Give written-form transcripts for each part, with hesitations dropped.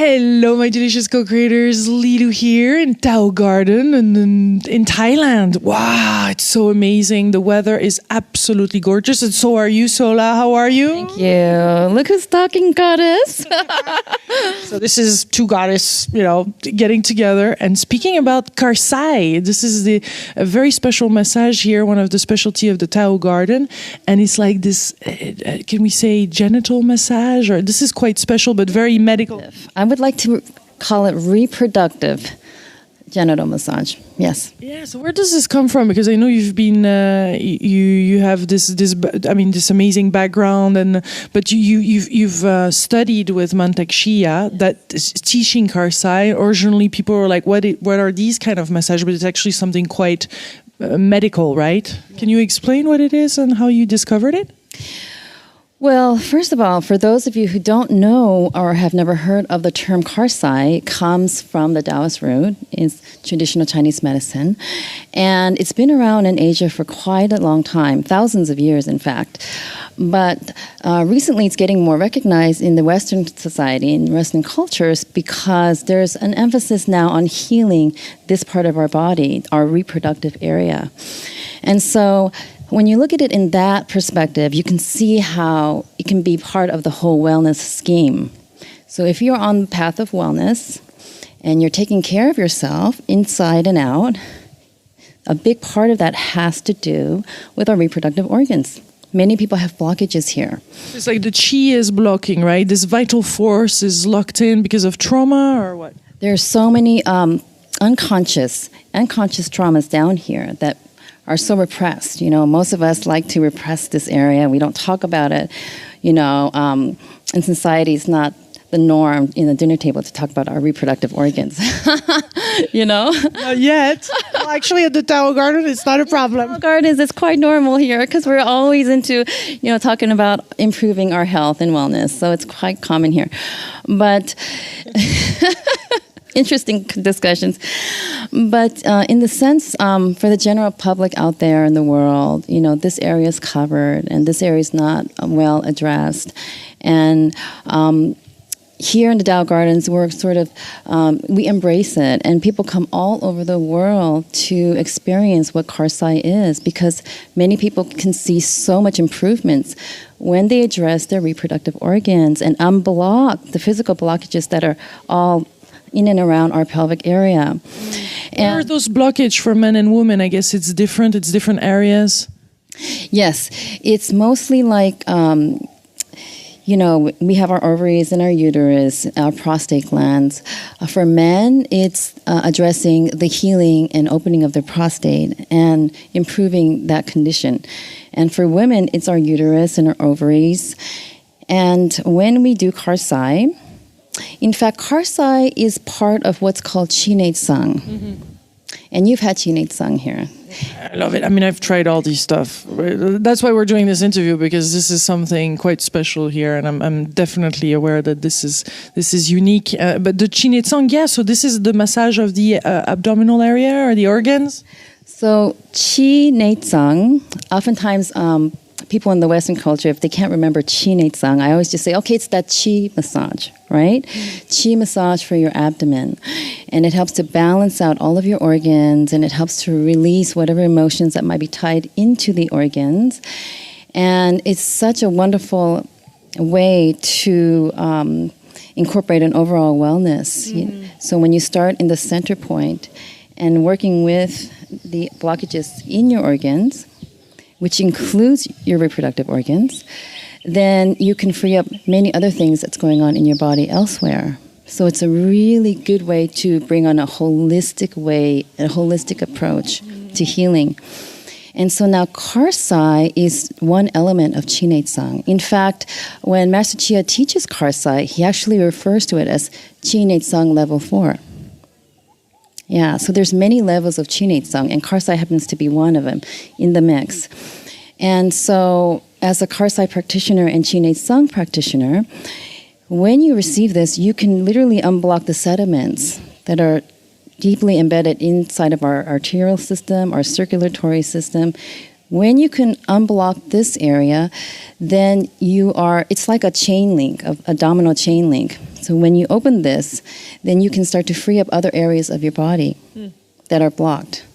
Hello, my delicious co-creators. Lilu here in Tao Garden and in Thailand. Wow, it's so amazing. The weather is absolutely gorgeous, and so are you, Sola. How are you? Thank you. Look who's talking, goddess. So this is two goddess, getting together and speaking about Karsai. This is a very special massage here, one of the specialty of the Tao Garden, and it's like this. Can we say genital massage? Or this is quite special, but very medical. I would like to call it reproductive genital massage. Yes. Yeah. So where does this come from? Because I know you've been you have this amazing background, but you've studied with Mantak Shia that is teaching Karsai. Originally, people were like, what are these kind of massage? But it's actually something quite medical, right? Can you explain what it is and how you discovered it? Well, first of all, for those of you who don't know or have never heard of the term Karsai, it comes from the Taoist root. It's traditional Chinese medicine. And it's been around in Asia for quite a long time, thousands of years, in fact. But recently it's getting more recognized in the Western society, in Western cultures, because there's an emphasis now on healing this part of our body, our reproductive area. And so when you look at it in that perspective, you can see how it can be part of the whole wellness scheme. So if you're on the path of wellness and you're taking care of yourself inside and out, a big part of that has to do with our reproductive organs. Many people have blockages here. It's like the chi is blocking, right? This vital force is locked in because of trauma or what? There are so many unconscious traumas down here that are so repressed. Most of us like to repress this area. We don't talk about it. In society, it's not the norm in the dinner table to talk about our reproductive organs. Not yet. Well, actually, at the Tao Garden, it's not a problem. Tao Gardens, it's quite normal here because we're always into, talking about improving our health and wellness. So it's quite common here. But interesting discussions. But in the sense, for the general public out there in the world, this area is covered and this area is not well addressed. And here in the Tao Gardens, we're sort of, we embrace it. And people come all over the world to experience what Karsai is because many people can see so much improvements when they address their reproductive organs and unblock the physical blockages that are all in and around our pelvic area. Where are those blockages for men and women? I guess it's different areas. Yes, it's mostly like, we have our ovaries and our uterus, our prostate glands. For men, it's addressing the healing and opening of the prostate and improving that condition. And for women, it's our uterus and our ovaries. And when we do Karsai, in fact, Karsai is part of what's called Chinate Sang. Mm-hmm. And you've had Chinate Sang here. I love it. I mean, I've tried all these stuff. That's why we're doing this interview, because this is something quite special here, and I'm definitely aware that this is unique. But the Chinate Sang, yeah, so this is the massage of the abdominal area or the organs? So Chinate Sang, oftentimes people in the Western culture, if they can't remember Chinate Sang, I always just say, okay, it's that chi massage, right? Chi massage for your abdomen. And it helps to balance out all of your organs, and it helps to release whatever emotions that might be tied into the organs. And it's such a wonderful way to incorporate an overall wellness. Mm-hmm. So when you start in the center point and working with the blockages in your organs, which includes your reproductive organs, then you can free up many other things that's going on in your body elsewhere. So it's a really good way to bring on a holistic approach to healing. And so now Karsai is one element of Chinate Sang. In fact, when Master Chia teaches Karsai, he actually refers to it as Chinate Sang level 4. Yeah, so there's many levels of Chinate Sang, and Karsai happens to be one of them in the mix. And so as a Karsai practitioner and Chinate Sang practitioner, when you receive this, you can literally unblock the sediments that are deeply embedded inside of our arterial system, our circulatory system. When you can unblock this area, then it's like a chain link, a domino chain link. So when you open this, then you can start to free up other areas of your body that are blocked.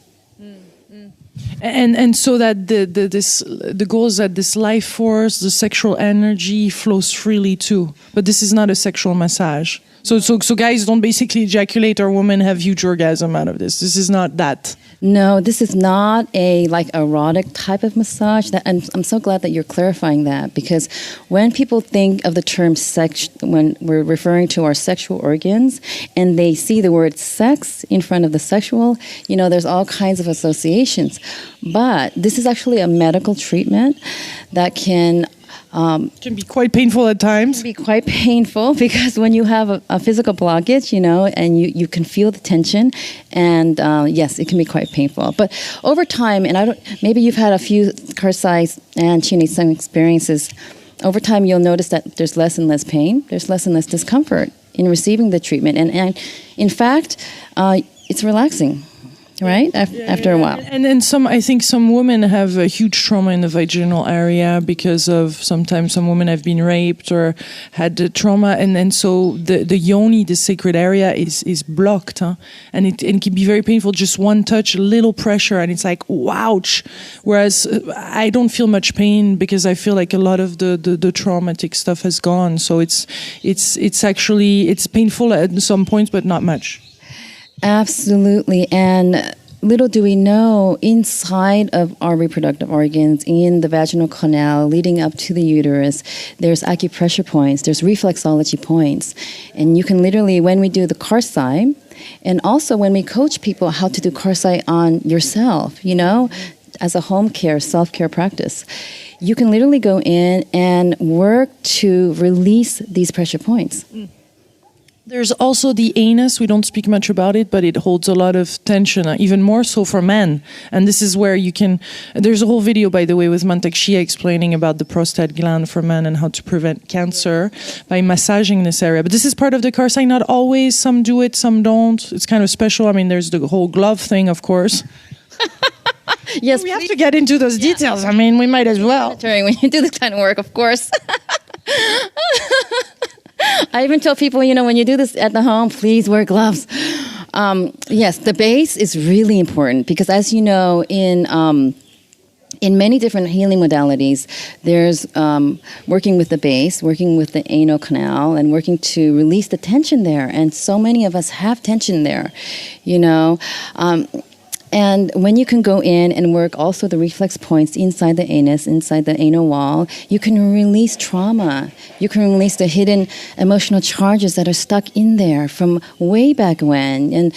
And so that the goal is that this life force, the sexual energy flows freely too. But this is not a sexual massage. So guys don't basically ejaculate or women have huge orgasm out of this. This is not that. No, this is not a like erotic type of massage. I'm so glad that you're clarifying that, because when people think of the term sex, when we're referring to our sexual organs, and they see the word sex in front of the sexual, there's all kinds of associations. But this is actually a medical treatment that can be quite painful at times. Be quite painful because when you have a physical blockage, and you can feel the tension, and yes, it can be quite painful. But over time, and maybe you've had a few Karsai and Chinese experiences. Over time, you'll notice that there's less and less pain, there's less and less discomfort in receiving the treatment, and in fact, it's relaxing. Right? After a while. And then I think some women have a huge trauma in the vaginal area because of sometimes some women have been raped or had the trauma, and then so the yoni, the sacred area, is blocked, and it can be very painful. Just one touch, a little pressure, and it's like wouch. Whereas I don't feel much pain because I feel like a lot of the traumatic stuff has gone. So it's actually painful at some points, but not much. Absolutely. And little do we know, inside of our reproductive organs, in the vaginal canal leading up to the uterus, there's acupressure points, there's reflexology points. And you can literally, when we do the Karsai, and also when we coach people how to do Karsai on yourself, as a home care, self-care practice, you can literally go in and work to release these pressure points. There's also the anus. We don't speak much about it, but it holds a lot of tension, even more so for men. And this is where you can... There's a whole video, by the way, with Mantak Shia explaining about the prostate gland for men and how to prevent cancer by massaging this area. But this is part of the Karsai. Not always. Some do it, some don't. It's kind of special. I mean, there's the whole glove thing, of course. Yes, we have to get into those details. I mean, we might as well. When you do this kind of work, of course. I even tell people, when you do this at the home, please wear gloves. Yes, the base is really important because, as you know, in many different healing modalities, there's working with the base, working with the anal canal, and working to release the tension there. And so many of us have tension there, And when you can go in and work also the reflex points inside the anus, inside the anal wall, you can release trauma. You can release the hidden emotional charges that are stuck in there from way back when. And,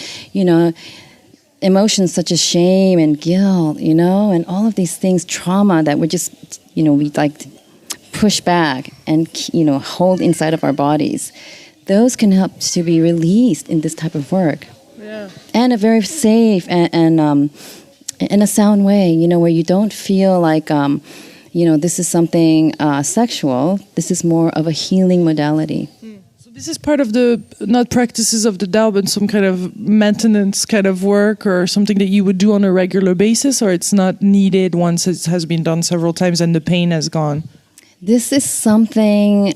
emotions such as shame and guilt, and all of these things, trauma that we just, we like push back and, hold inside of our bodies. Those can help to be released in this type of work. Yeah. And a very safe and in a sound way, where you don't feel like, this is something sexual. This is more of a healing modality. So this is part of the, not practices of the Tao, but some kind of maintenance kind of work or something that you would do on a regular basis, or it's not needed once it has been done several times and the pain has gone? This is something...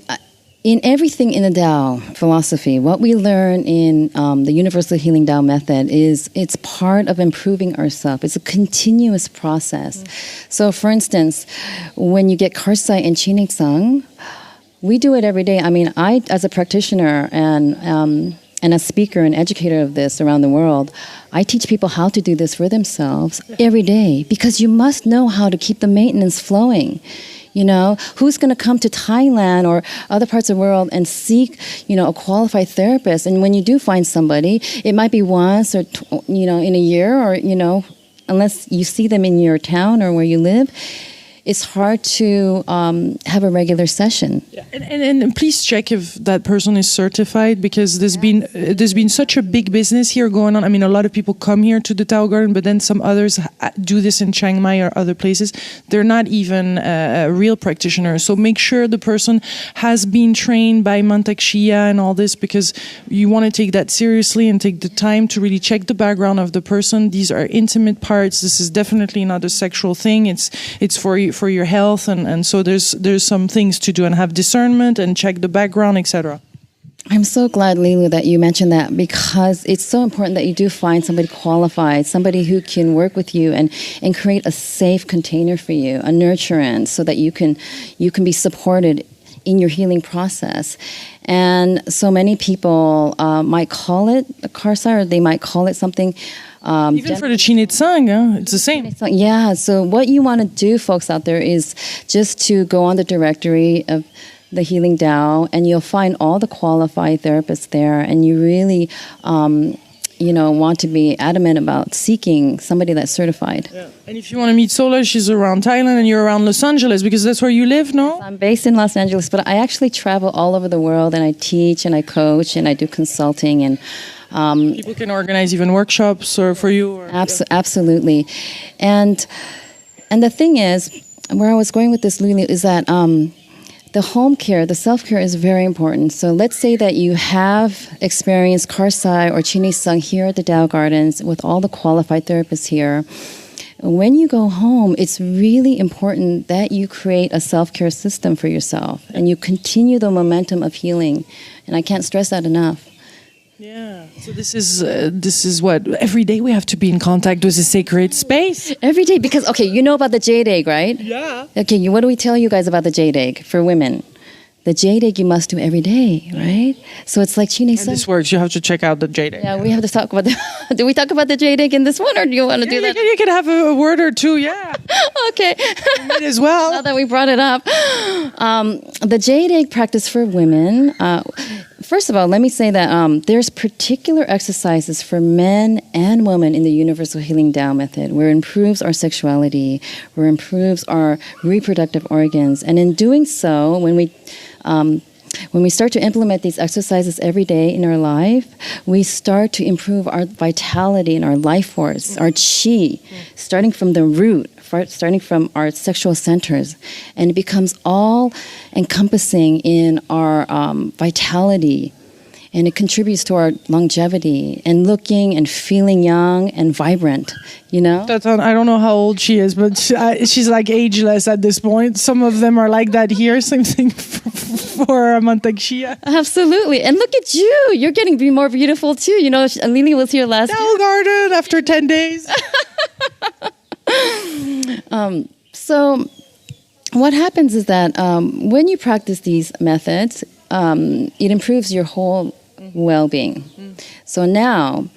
In everything in the Tao philosophy, what we learn in the Universal Healing Tao method is it's part of improving ourselves. It's a continuous process. So, for instance, when you get Karsai and Chinei Tsang, we do it every day. I mean, I, as a practitioner and a speaker and educator of this around the world, I teach people how to do this for themselves every day because you must know how to keep the maintenance flowing. Who's going to come to Thailand or other parts of the world and seek, a qualified therapist? And when you do find somebody, it might be once or, in a year or, unless you see them in your town or where you live. It's hard to have a regular session. Yeah. And please check if that person is certified, because there's been such a big business here going on. I mean, a lot of people come here to the Tao Garden, but then some others do this in Chiang Mai or other places. They're not even a real practitioner. So make sure the person has been trained by Mantak Shia and all this, because you want to take that seriously and take the time to really check the background of the person. These are intimate parts. This is definitely not a sexual thing. It's for you, for your health, and so there's some things to do and have discernment and check the background, etc. I'm so glad, Lilu, that you mentioned that, because it's so important that you do find somebody qualified, somebody who can work with you and create a safe container for you, a nurturance, so that you can be supported in your healing process. And so many people might call it a karsa, or they might call it something. Even for the Chinit Sang, it's the same. Yeah, so what you want to do, folks out there, is just to go on the directory of the Healing Tao, and you'll find all the qualified therapists there, and you really want to be adamant about seeking somebody that's certified. Yeah. And if you want to meet Sola, she's around Thailand and you're around Los Angeles, because that's where you live, no? I'm based in Los Angeles, but I actually travel all over the world, and I teach and I coach and I do consulting, and people can organize even workshops for you. Or, absolutely. And the thing is, where I was going with this, Lulu, is that the home care, the self-care is very important. So let's say that you have experienced Karsai or Chinisang here at the Tao Gardens with all the qualified therapists here. When you go home, it's really important that you create a self-care system for yourself and you continue the momentum of healing. And I can't stress that enough. Yeah. So this is what every day we have to be in contact with a sacred space. Every day, because you know about the jade egg, right? Yeah. Okay, what do we tell you guys about the jade egg for women? The jade egg you must do every day, right? So it's like Chine Sun. This works. You have to check out the jade egg. Yeah, we have to talk about do we talk about the jade egg in this one, or do you want to do that? You can have a word or two, yeah. Okay. As well. Now that we brought it up. The jade egg practice for women, first of all, let me say that there's particular exercises for men and women in the Universal Healing Tao method, where it improves our sexuality, where it improves our reproductive organs. And in doing so, when we start to implement these exercises every day in our life, we start to improve our vitality and our life force, our chi, starting from the root, starting from our sexual centers. And it becomes all encompassing in our vitality. And it contributes to our longevity and looking and feeling young and vibrant, you know? I don't know how old she is, but she's like ageless at this point. Some of them are like that here. Same thing for Mantakshia. Absolutely. And look at you. You're getting more beautiful too. You know, Lily was here last year. Garden after 10 days. So what happens is that when you practice these methods, it improves your whole well-being. So now,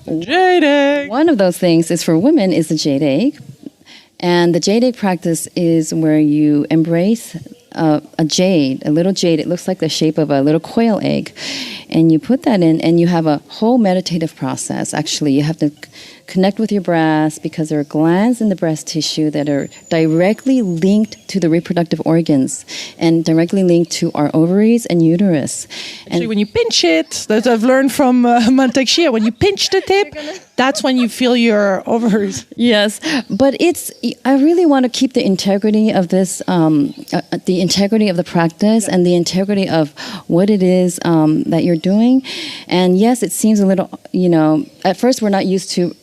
jade egg. One of those things is for women is the jade egg. And the jade egg practice is where you embrace a little jade. It looks like the shape of a little quail egg. And you put that in, and you have a whole meditative process. Actually, you have to connect with your breast, because there are glands in the breast tissue that are directly linked to the reproductive organs and directly linked to our ovaries and uterus. Actually, when you pinch it, that I've learned from Mantakshia, when you pinch the tip, that's when you feel your ovaries. Yes, but I really want to keep the integrity of this, the integrity of the practice, and the integrity of what it is that you're doing. And yes, it seems a little, at first we're not used to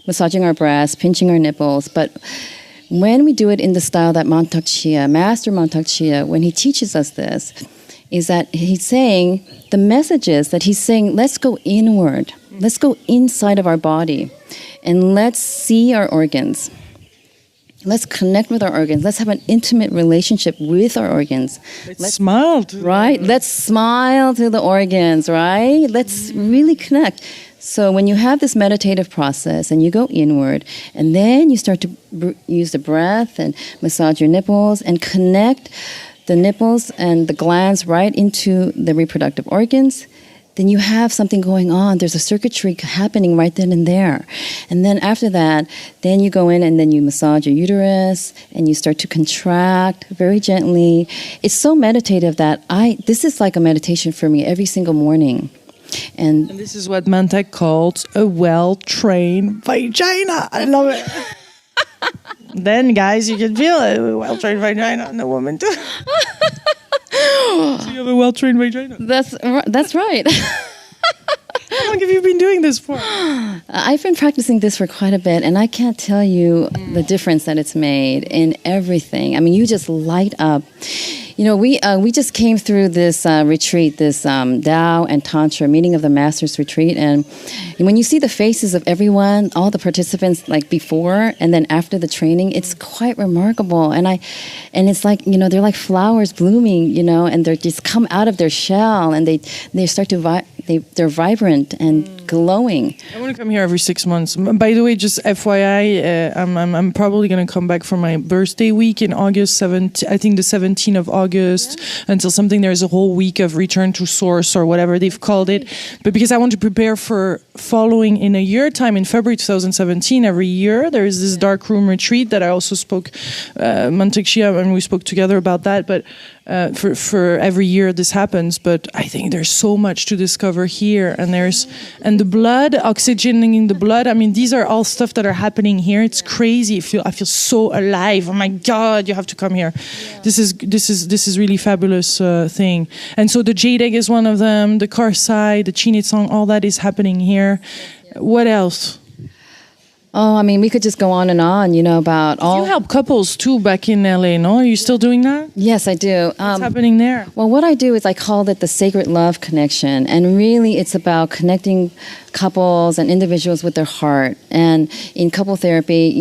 massaging our breasts, pinching our nipples, but when we do it in the style that Master Mantak Chia, when he teaches us this, is that he's saying, the message is that he's saying, let's go inward, let's go inside of our body, and let's see our organs. Let's connect with our organs. Let's have an intimate relationship with our organs. Let's smile to right? Let's smile to the organs, right? Let's really connect. So when you have this meditative process and you go inward, and then you start to use the breath and massage your nipples and connect the nipples and the glands right into the reproductive organs, then you have something going on. There's a circuitry happening right then and there. And then after that, then you go in and then you massage your uterus and you start to contract very gently. It's so meditative that this is like a meditation for me every single morning. And this is what Mantak calls a well-trained vagina. I love it. Then, guys, you can feel a well-trained vagina in a woman too. So you have a well-trained vagina. That's right. How long have you been doing this for? I've been practicing this for quite a bit, and I can't tell you the difference that it's made in everything. I mean, you just light up. we just came through this retreat, this Tao and Tantra meeting of the Masters retreat, and when you see the faces of everyone, all the participants, like before and then after the training, it's quite remarkable. And it's like they're like flowers blooming, and they're just come out of their shell, and they start to they're vibrant and glowing. I want to come here every 6 months. By the way, just FYI, I'm probably going to come back for my birthday week in August 17th. I think the 17th of August until something. There's a whole week of return to source or whatever they've called it. But because I want to prepare for following in a year time in February 2017, every year there is this dark room retreat that I also spoke Mantak Shia, and we spoke together about that. But for every year this happens, but I think there's so much to discover here, and the blood, oxygenating the blood. I mean, these are all stuff that are happening here. It's crazy. I feel so alive. Oh my God, you have to come here. Yeah. This is really fabulous thing. And so the jade egg is one of them. The karsai, the chinitsang, all that is happening here. What else? Oh, I mean, we could just go on and on, about all... You help couples, too, back in LA, no? Are you still doing that? Yes, I do. What's happening there? Well, what I do is I call it the sacred love connection. And really, it's about connecting couples and individuals with their heart. And in couple therapy,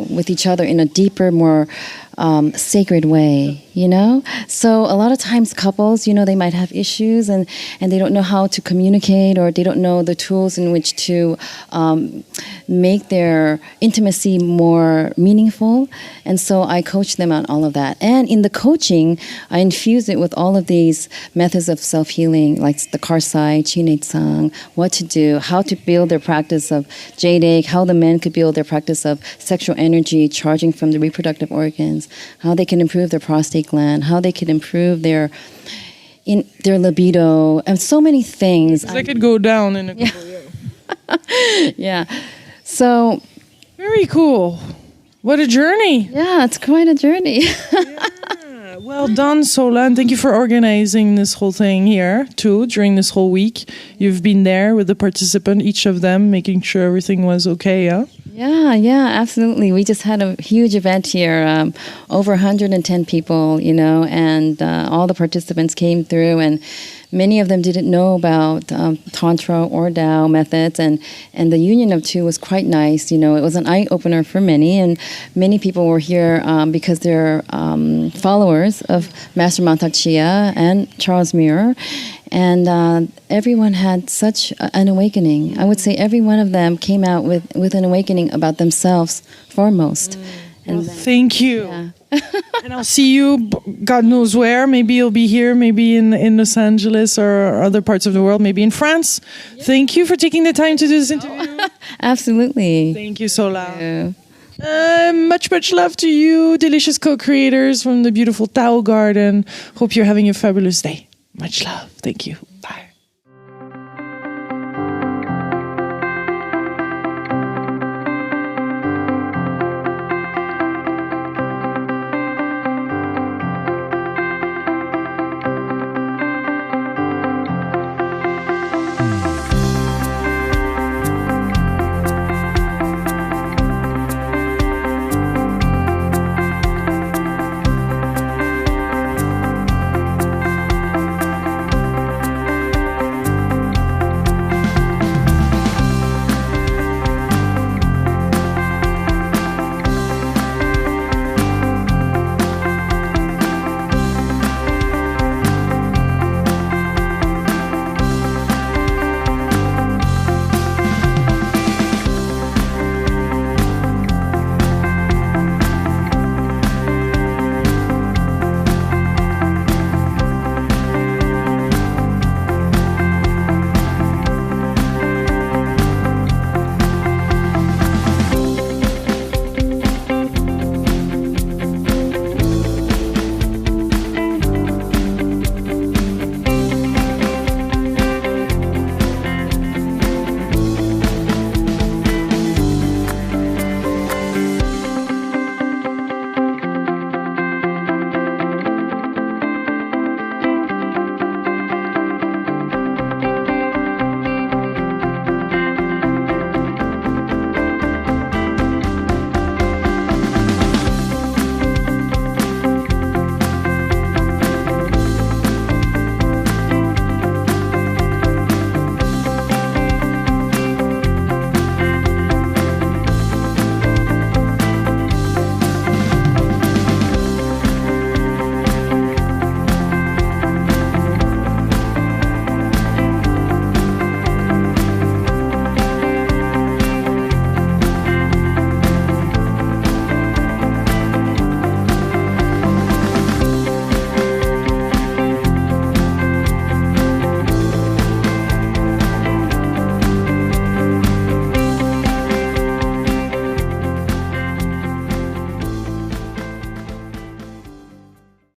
with each other in a deeper, more sacred way, So a lot of times couples, they might have issues and they don't know how to communicate, or they don't know the tools in which to make their intimacy more meaningful. And so I coach them on all of that. And in the coaching, I infuse it with all of these methods of self-healing, like the karsai, chinetsang, what to do, how to build their practice of jade egg, how the men could build their practice of sexual energy, charging from the reproductive organs, how they can improve their prostate gland, how they can improve their libido, and so many things. They could go down in a couple years. Yeah. So very cool. What a journey. Yeah, it's quite a journey. Yeah. Well done, Sola, and thank you for organizing this whole thing here too during this whole week. You've been there with the participant, each of them, making sure everything was okay, yeah? Yeah, absolutely. We just had a huge event here, over 110 people, and all the participants came through, and many of them didn't know about Tantra or Tao methods, and the union of two was quite nice. It was an eye-opener for many, and many people were here because they're followers of Master Mantak Chia and Charles Muir. And everyone had such an awakening. I would say every one of them came out with an awakening about themselves foremost. And thank you. Yeah. And I'll see you, God knows where. Maybe you'll be here, maybe in Los Angeles or other parts of the world, maybe in France. Yeah. Thank you for taking the time to do this interview. Absolutely. Thank you, Sola. Thank you. Much love to you, delicious co-creators from the beautiful Tao Garden. Hope you're having a fabulous day. Much love. Thank you.